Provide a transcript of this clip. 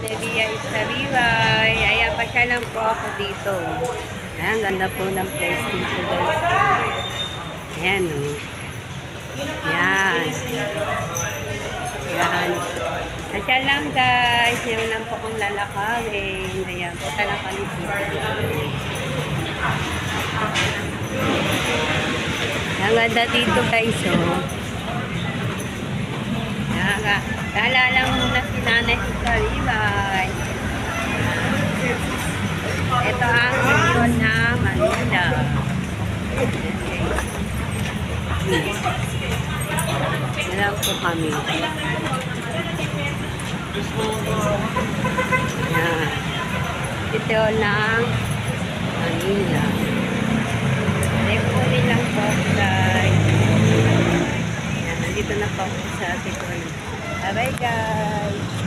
Nelia Isaribay. Ayan, pasyalan po ako dito. Ayan, ganda po ng place dito guys. Ayan o. Ayan. Ayan. Pasyalan lang guys. Yung lang po kong lalakawin. Ayan, punta lang kami dito. Ang ganda dito guys o. Naalala muna si Nanay Isaribay. Ito ang region ng Manila. Alam po kami. Yan. Ito ng Manila. Repunin lang po guys. Yan, nandito na po sa Tikon. Bye bye guys.